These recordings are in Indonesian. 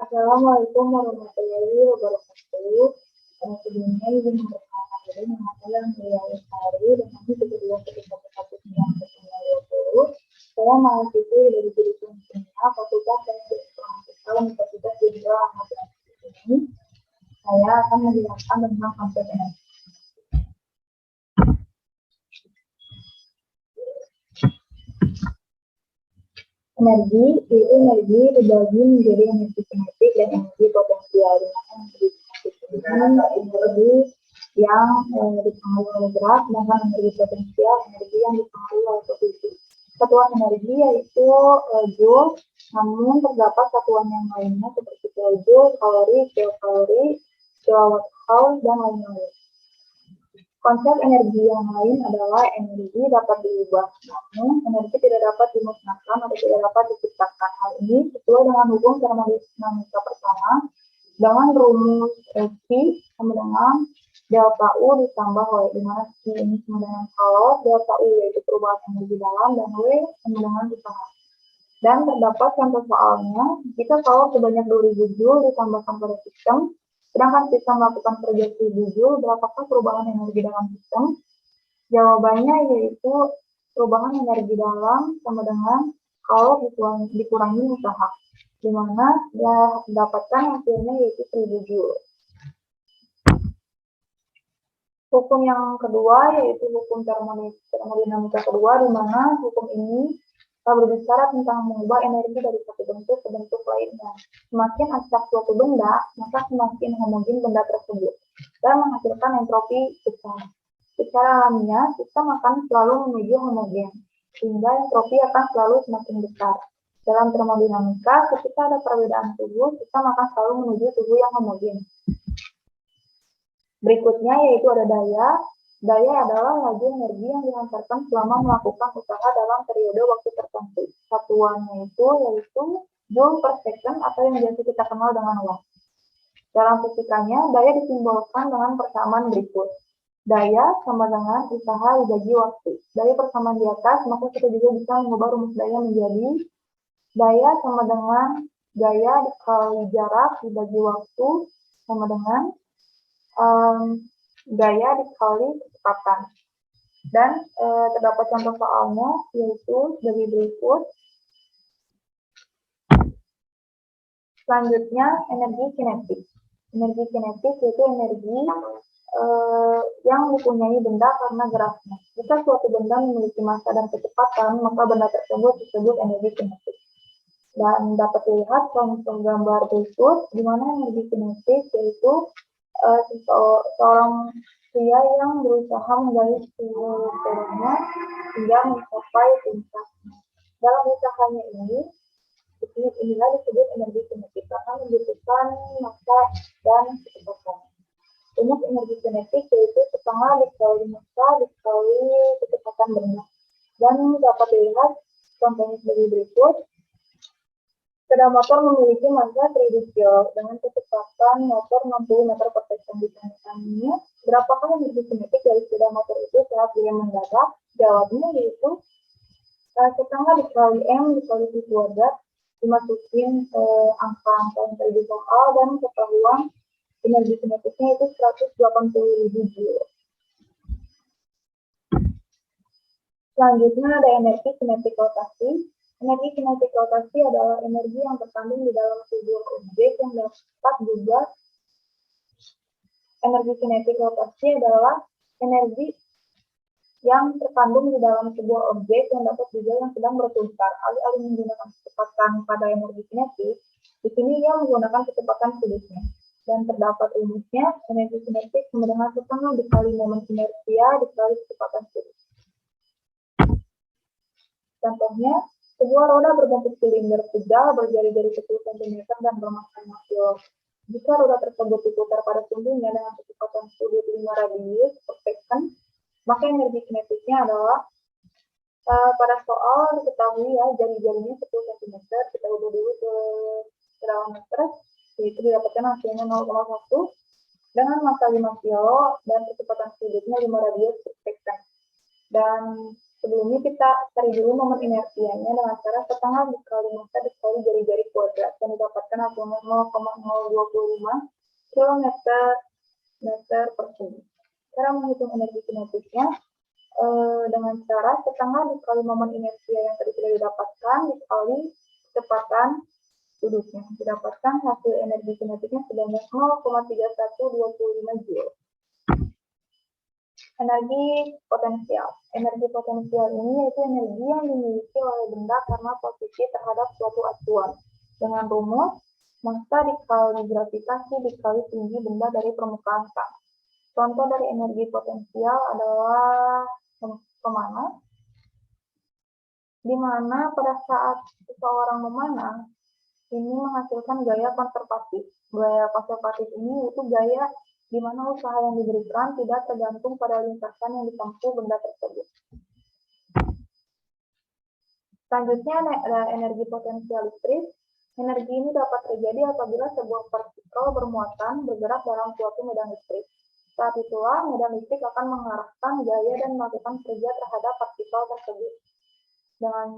Assalamualaikum warahmatullahi wabarakatuh. Sebelumnya izin memperkenalkan diri, nama saya Amelia Lestari dan kami kedua ketika 1920. Saya mahasiswi dari jurusan Kimia Fakultas Teknik Informatika Universitas Jenderal Ahmad Yani ini. Saya akan menjelaskan tentang konsep energi. Energi itu energi dibagi menjadi energi kinetik dan energi potensial. Energi kinetik ini energi yang dipengaruhi oleh gerak, sedangkan energi potensial energi yang dipengaruhi oleh posisi. Satuan energi yaitu joule, namun terdapat satuan yang lainnya seperti kilojoule, kalori, kilokalori, kilowatt hour, dan lain-lain. Konsep energi yang lain adalah energi dapat diubah, namun energi tidak dapat dimusnahkan atau tidak dapat diciptakan. Hal ini sesuai dengan hukum termodinamika pertama dengan rumus Q sama dengan delta U ditambah W, di mana Q ini sama dengan kalor, delta U yaitu perubahan energi dalam, dan W sama dengan usaha. Dan terdapat contoh soalnya, jika kalor sebanyak 2000 Joule ditambahkan pada sistem, sedangkan sistem melakukan kerja 1000 Joule, berapakah perubahan energi dalam sistem? Jawabannya yaitu perubahan energi dalam sama dengan kalor dikurangi usaha, di mana dapatkan hasilnya yaitu 1000 Joule. Hukum yang kedua yaitu hukum termodinamika kedua, di mana hukum ini berbicara tentang mengubah energi dari satu bentuk ke bentuk lainnya. Semakin abstrak suatu benda, maka semakin homogen benda tersebut dan menghasilkan entropi besar. Secara alamiah, sistem akan selalu menuju homogen, sehingga entropi akan selalu semakin besar. Dalam termodinamika, ketika ada perbedaan suhu, sistem akan selalu menuju suhu yang homogen. Berikutnya yaitu ada daya. Daya adalah laju energi yang dihantarkan selama melakukan usaha dalam periode waktu tertentu. Satuannya itu yaitu joule per second atau yang biasa kita kenal dengan watt. Dalam fisikanya, daya disimbolkan dengan persamaan berikut. Daya sama dengan usaha dibagi waktu. Daya persamaan di atas, maka kita juga bisa mengubah rumus daya menjadi daya sama dengan daya dikali jarak dibagi waktu sama dengan daya dikali kecepatan. Dan terdapat contoh soalnya yaitu sebagai berikut. Selanjutnya energi kinetik. Energi kinetik yaitu energi yang dipunyai benda karena geraknya. Jika suatu benda memiliki massa dan kecepatan, maka benda tersebut disebut energi kinetik. Dan dapat dilihat contoh gambar berikut, di mana energi kinetik yaitu seorang pria yang berusaha menggali seluruh perutnya hingga mencapai puncaknya. Dalam usahanya ini, teknik inilah disebut energi kinetik karena membutuhkan massa dan kecepatan. Rumus energi kinetik yaitu setengah dikali massa dikali kecepatan benda. Dan dapat dilihat contohnya sebagai berikut. Sepeda motor memiliki massa 1000 kg dengan kecepatan motor 60 meter per second. Ditanyakannya, berapakah energi kinetik dari sepeda motor itu saat dia mendadak? Jawabnya yaitu setengah dikali M dikali V kuadrat, dimasukin angka-angka yang tadi soal dan ketahuan energi kinetiknya itu 180.000 Joule. Selanjutnya ada energi kinetik rotasi. Energi kinetik rotasi adalah energi yang terkandung di dalam sebuah objek yang dapat juga. Energi kinetik rotasi adalah energi yang terkandung di dalam sebuah objek yang dapat juga yang sedang berputar. Alih-alih menggunakan kecepatan pada energi kinetik, di sini ia menggunakan kecepatan sudutnya. Dan terdapat rumusnya, energi kinetik sama dengan setengah dikali momen inersia dikali kecepatan sudut. Contohnya, sebuah roda berbentuk silinder tegak berjari-jari 10 cm dan bermassa 5 kg. Jika roda tersebut diputar pada sumbunya dengan kecepatan sudut 5 radius per second, maka energi kinetiknya adalah pada soal diketahui ya jari-jarinya 10 cm, kita ubah dulu ke dalam meter, yaitu didapatkan hasilnya 0,1 dengan massa 5 kg dan kecepatan sudutnya 5 radius per second. Dan sebelumnya kita cari dulu momen inersianya dengan cara setengah dikali massa dikali jari-jari kuadrat dan didapatkan Newton atau 0,025 kilometer per second. Cara menghitung energi kinetiknya dengan cara setengah dikali momen inersia yang tadi sudah didapatkan dikali kecepatan duduknya. Didapatkan hasil energi kinetiknya sebanyak 0,3125 Joule. Energi potensial. Energi potensial ini yaitu energi yang dimiliki oleh benda karena posisi terhadap suatu acuan. Dengan rumus massa dikali gravitasi dikali tinggi benda dari permukaan tanah. Contoh dari energi potensial adalah pemanah, di mana pada saat seseorang memanah ini menghasilkan gaya konservatif. Gaya konservatif ini yaitu gaya di mana usaha yang diberikan tidak tergantung pada lintasan yang ditempuh benda tersebut. Selanjutnya ada energi potensial listrik. Energi ini dapat terjadi apabila sebuah partikel bermuatan bergerak dalam suatu medan listrik. Saat itulah medan listrik akan mengarahkan gaya dan melakukan kerja terhadap partikel tersebut. Dengan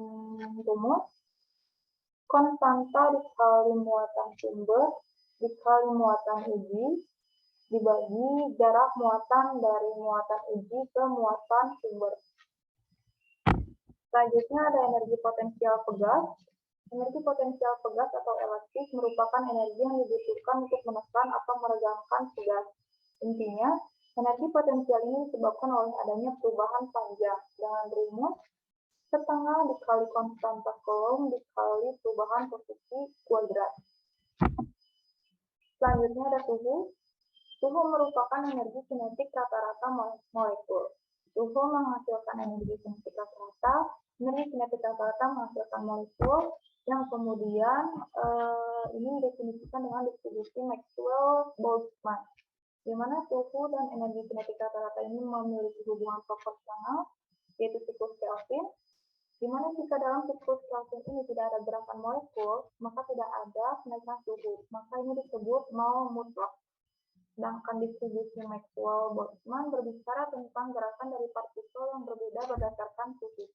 rumus, konstanta dikali muatan sumber dikali muatan uji dibagi jarak muatan dari muatan uji ke muatan sumber. Selanjutnya ada energi potensial pegas. Energi potensial pegas atau elastis merupakan energi yang dibutuhkan untuk menekan atau meregangkan pegas. Intinya, energi potensial ini disebabkan oleh adanya perubahan panjang. Dengan rumus setengah dikali konstanta Coulomb dikali perubahan posisi kuadrat. Selanjutnya ada suhu. Suhu merupakan energi kinetik rata-rata molekul. Suhu menghasilkan energi kinetik rata-rata. Energi kinetik rata-rata menghasilkan molekul yang kemudian ini didefinisikan dengan distribusi Maxwell-Boltzmann, di mana suhu dan energi kinetik rata-rata ini memiliki hubungan proporsional, yaitu siklus Kelvin, di mana jika dalam siklus Kelvin ini tidak ada gerakan molekul, maka tidak ada kenaikan suhu, maka ini disebut nol mutlak. Sedangkan distribusi Maxwell-Boltzmann berbicara tentang gerakan dari partikel yang berbeda berdasarkan suhu.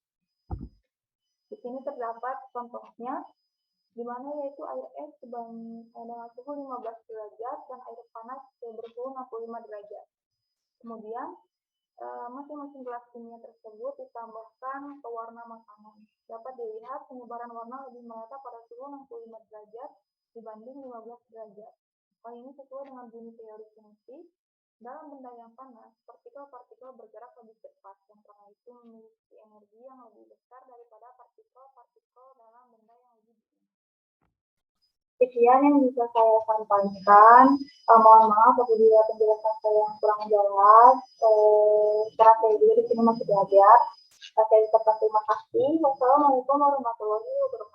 Di sini terdapat contohnya, di mana yaitu air es dengan suhu 15 derajat dan air panas bersuhu 65 derajat. Kemudian, masing-masing gelas kimia tersebut ditambahkan pewarna makanan. Dapat dilihat penyebaran warna lebih merata pada suhu 65 derajat dibanding 15 derajat. Hal ini sesuai dengan bunyi teori kinetik. Dalam benda yang panas, partikel-partikel bergerak lebih cepat, dan karena itu memiliki energi yang lebih besar daripada partikel-partikel dalam benda yang lebih dingin. Sekian yang bisa saya sampaikan. Mohon maaf apabila penjelasan saya yang kurang jelas. Secara saya juga di sini masih belajar. Saya ucapkan terima kasih. Wassalamualaikum warahmatullahi wabarakatuh.